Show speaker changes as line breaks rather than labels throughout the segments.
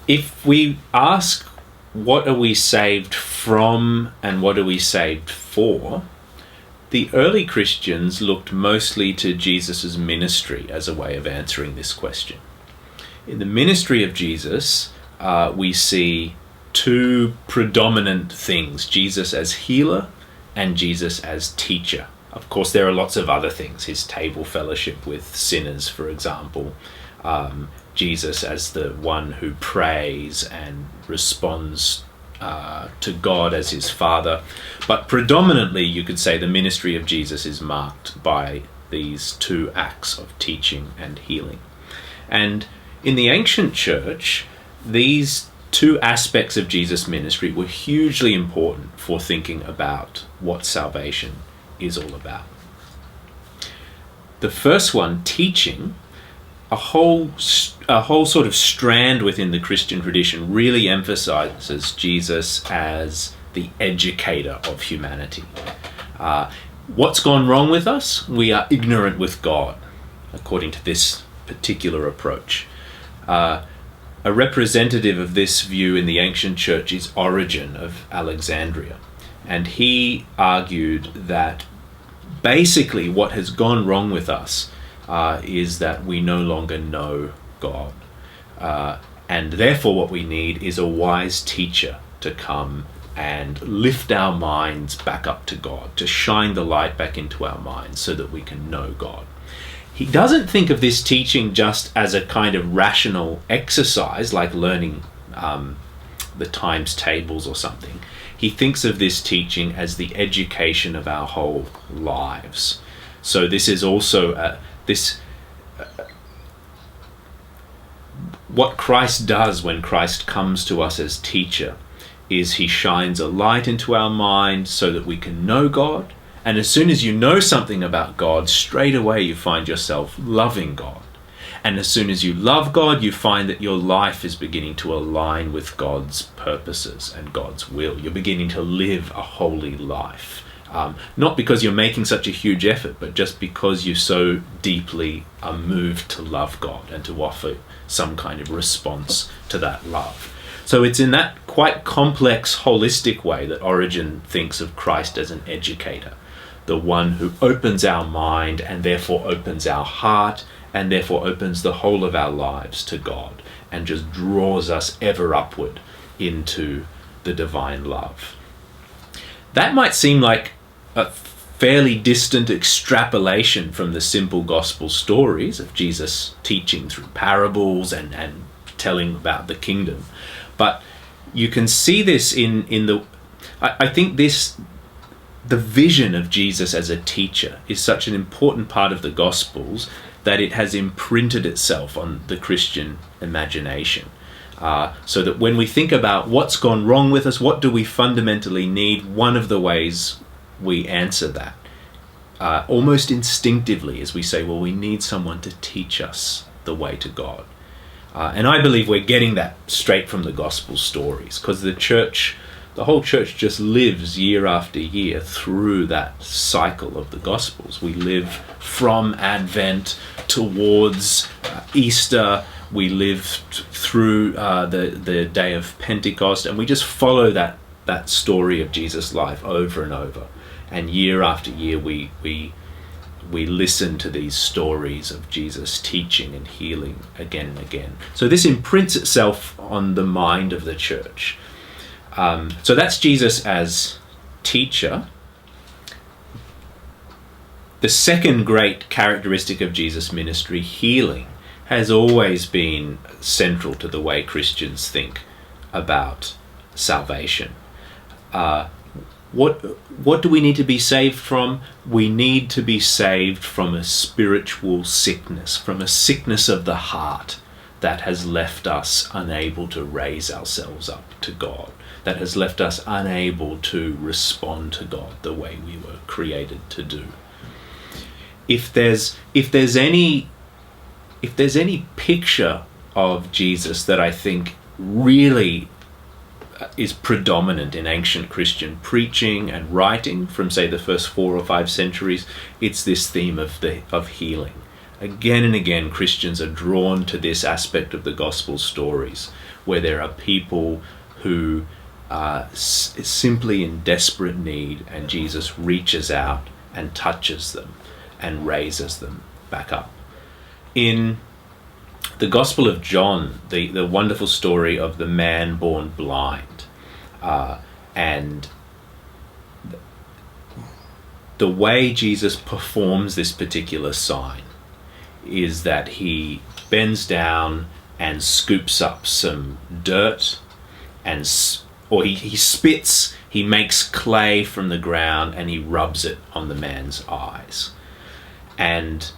If we ask what are we saved from and what are we saved for, the early Christians looked mostly to Jesus' ministry as a way of answering this question. In the ministry of Jesus, we see two predominant things: Jesus as healer and Jesus as teacher. Of course, there are lots of other things. His table fellowship with sinners, for example. Jesus as the one who prays and responds to God as his Father. But predominantly, you could say the ministry of Jesus is marked by these two acts of teaching and healing. And in the ancient church, these two aspects of Jesus' ministry were hugely important for thinking about what salvation is all about. The first one, teaching, a whole sort of strand within the Christian tradition really emphasizes Jesus as the educator of humanity. What's gone wrong with us? We are ignorant with God, according to this particular approach. A representative of this view in the ancient church is Origen of Alexandria, and he argued that basically what has gone wrong with us is that we no longer know God. And therefore what we need is a wise teacher to come and lift our minds back up to God, to shine the light back into our minds so that we can know God. He doesn't think of this teaching just as a kind of rational exercise, like learning the times tables or something. He thinks of this teaching as the education of our whole lives. So this is also what Christ does when Christ comes to us as teacher is he shines a light into our mind so that we can know God. And as soon as you know something about God, straight away you find yourself loving God. And as soon as you love God, you find that your life is beginning to align with God's purposes and God's will. You're beginning to live a holy life. Not because you're making such a huge effort, but just because you so deeply are moved to love God and to offer some kind of response to that love. So it's in that quite complex, holistic way that Origen thinks of Christ as an educator, the one who opens our mind and therefore opens our heart and therefore opens the whole of our lives to God and just draws us ever upward into the divine love. That might seem like a fairly distant extrapolation from the simple gospel stories of Jesus teaching through parables and telling about the kingdom. But you can see this I think the vision of Jesus as a teacher is such an important part of the Gospels that it has imprinted itself on the Christian imagination. So that when we think about what's gone wrong with us, what do we fundamentally need, one of the ways we answer that almost instinctively is we say, well, we need someone to teach us the way to God. And I believe we're getting that straight from the gospel stories, because the whole church just lives year after year through that cycle of the Gospels. We live from Advent towards Easter. We live through the day of Pentecost, and we just follow that story of Jesus' life over and over. And year after year, we listen to these stories of Jesus teaching and healing again and again. So this imprints itself on the mind of the church. So that's Jesus as teacher. The second great characteristic of Jesus' ministry, healing, has always been central to the way Christians think about salvation. What do we need to be saved from? We need to be saved from a spiritual sickness, from a sickness of the heart that has left us unable to raise ourselves up to God, that has left us unable to respond to God the way we were created to do. If there's any picture of Jesus that I think really is predominant in ancient Christian preaching and writing from, say, the first 4 or 5 centuries, it's this theme of healing. Again and again, Christians are drawn to this aspect of the gospel stories, where there are people who are simply in desperate need, and Jesus reaches out and touches them and raises them back up. In the Gospel of John, the wonderful story of the man born blind, and the way Jesus performs this particular sign is that he bends down and scoops up some dirt, or he spits, he makes clay from the ground, and he rubs it on the man's eyes. And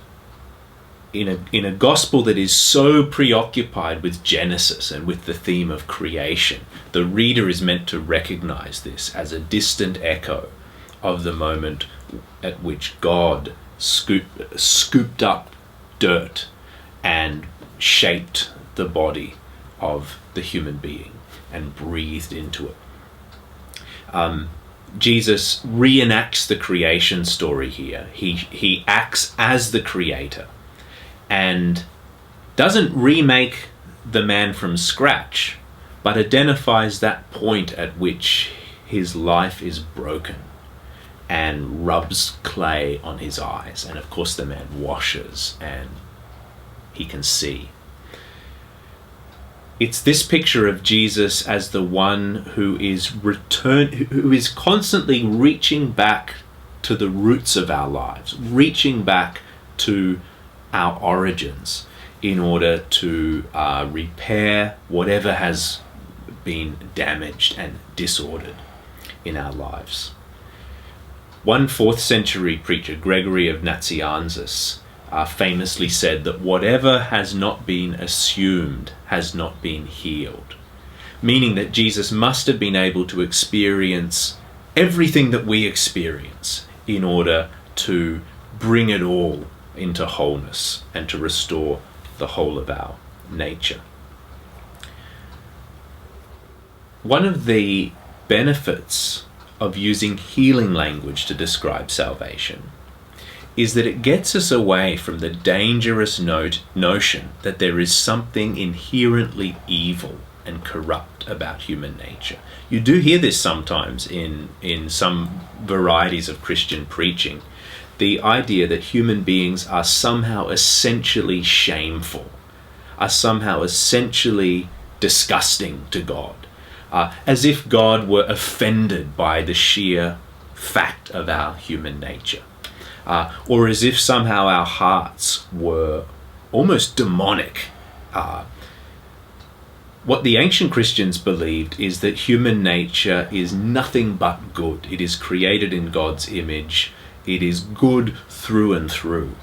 in a gospel that is so preoccupied with Genesis and with the theme of creation, the reader is meant to recognize this as a distant echo of the moment at which God scooped up dirt and shaped the body of the human being and breathed into it. Jesus reenacts the creation story here. He acts as the creator and doesn't remake the man from scratch, but identifies that point at which his life is broken and rubs clay on his eyes. And of course the man washes and he can see. It's this picture of Jesus as the one who is constantly reaching back to the roots of our lives, reaching back to our origins in order to repair whatever has been damaged and disordered in our lives. One 4th century preacher, Gregory of Nazianzus, famously said that whatever has not been assumed has not been healed, meaning that Jesus must have been able to experience everything that we experience in order to bring it all into wholeness and to restore the whole of our nature. One of the benefits of using healing language to describe salvation is that it gets us away from the dangerous notion that there is something inherently evil and corrupt about human nature. You do hear this sometimes in some varieties of Christian preaching, the idea that human beings are somehow essentially shameful, are somehow essentially disgusting to God, as if God were offended by the sheer fact of our human nature. Or as if somehow our hearts were almost demonic. What the ancient Christians believed is that human nature is nothing but good. It is created in God's image. It is good through and through.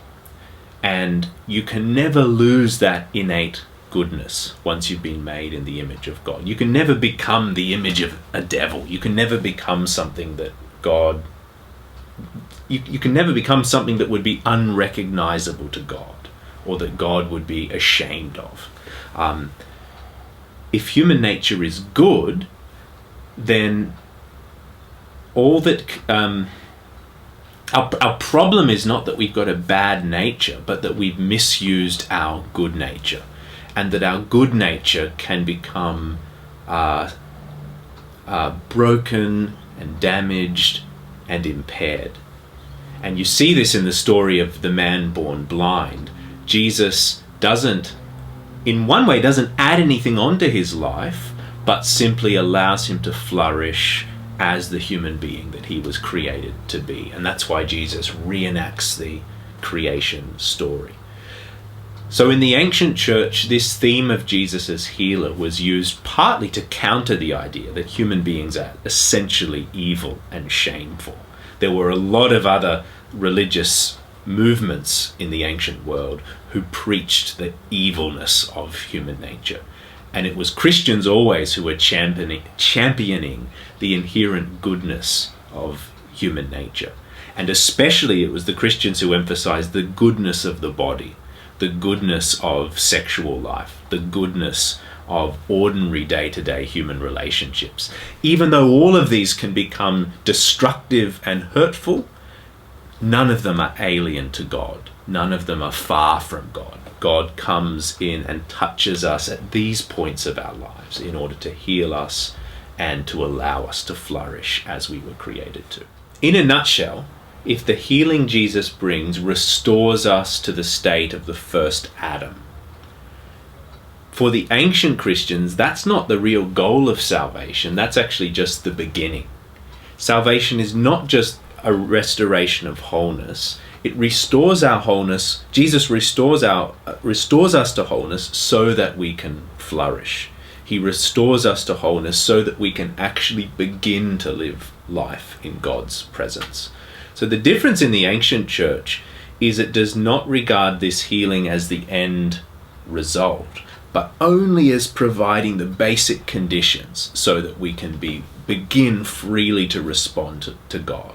And you can never lose that innate goodness once you've been made in the image of God. You can never become the image of a devil. You can never become something that God... You can never become something that would be unrecognizable to God, or that God would be ashamed of. If human nature is good, then all that... Our problem is not that we've got a bad nature, but that we've misused our good nature, and that our good nature can become broken and damaged and impaired. And you see this in the story of the man born blind. Jesus in one way doesn't add anything onto his life, but simply allows him to flourish as the human being that he was created to be. And that's why Jesus reenacts the creation story. So in the ancient church, this theme of Jesus as healer was used partly to counter the idea that human beings are essentially evil and shameful. There were a lot of other religious movements in the ancient world who preached the evilness of human nature. And it was Christians always who were championing the inherent goodness of human nature. And especially it was the Christians who emphasized the goodness of the body, the goodness of sexual life, the goodness of ordinary day-to-day human relationships. Even though all of these can become destructive and hurtful, none of them are alien to God. None of them are far from God. God comes in and touches us at these points of our lives in order to heal us and to allow us to flourish as we were created to. In a nutshell, if the healing Jesus brings restores us to the state of the first Adam, for the ancient Christians, that's not the real goal of salvation. That's actually just the beginning. Salvation is not just a restoration of wholeness. It restores our wholeness. Jesus restores us to wholeness so that we can flourish. He restores us to wholeness so that we can actually begin to live life in God's presence. So the difference in the ancient church is it does not regard this healing as the end result, but only as providing the basic conditions so that we can begin freely to respond to God.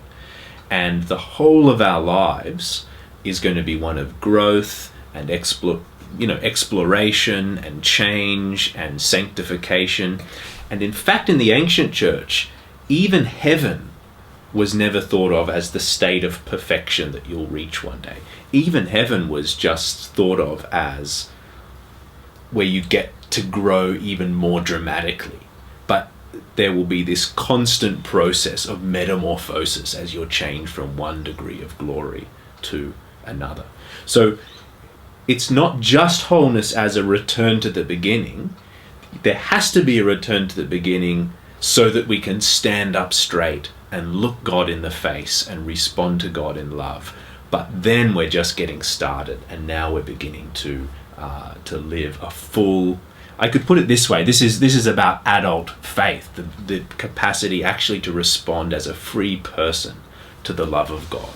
And the whole of our lives is going to be one of growth and exploration and change and sanctification. And in fact, in the ancient church, even heaven was never thought of as the state of perfection that you'll reach one day. Even heaven was just thought of as where you get to grow even more dramatically. But there will be this constant process of metamorphosis as you're changed from one degree of glory to another. So it's not just wholeness as a return to the beginning. There has to be a return to the beginning so that we can stand up straight and look God in the face and respond to God in love. But then we're just getting started, and now we're beginning to live a full. I could put it this way: this is about adult faith, the capacity actually to respond as a free person to the love of God.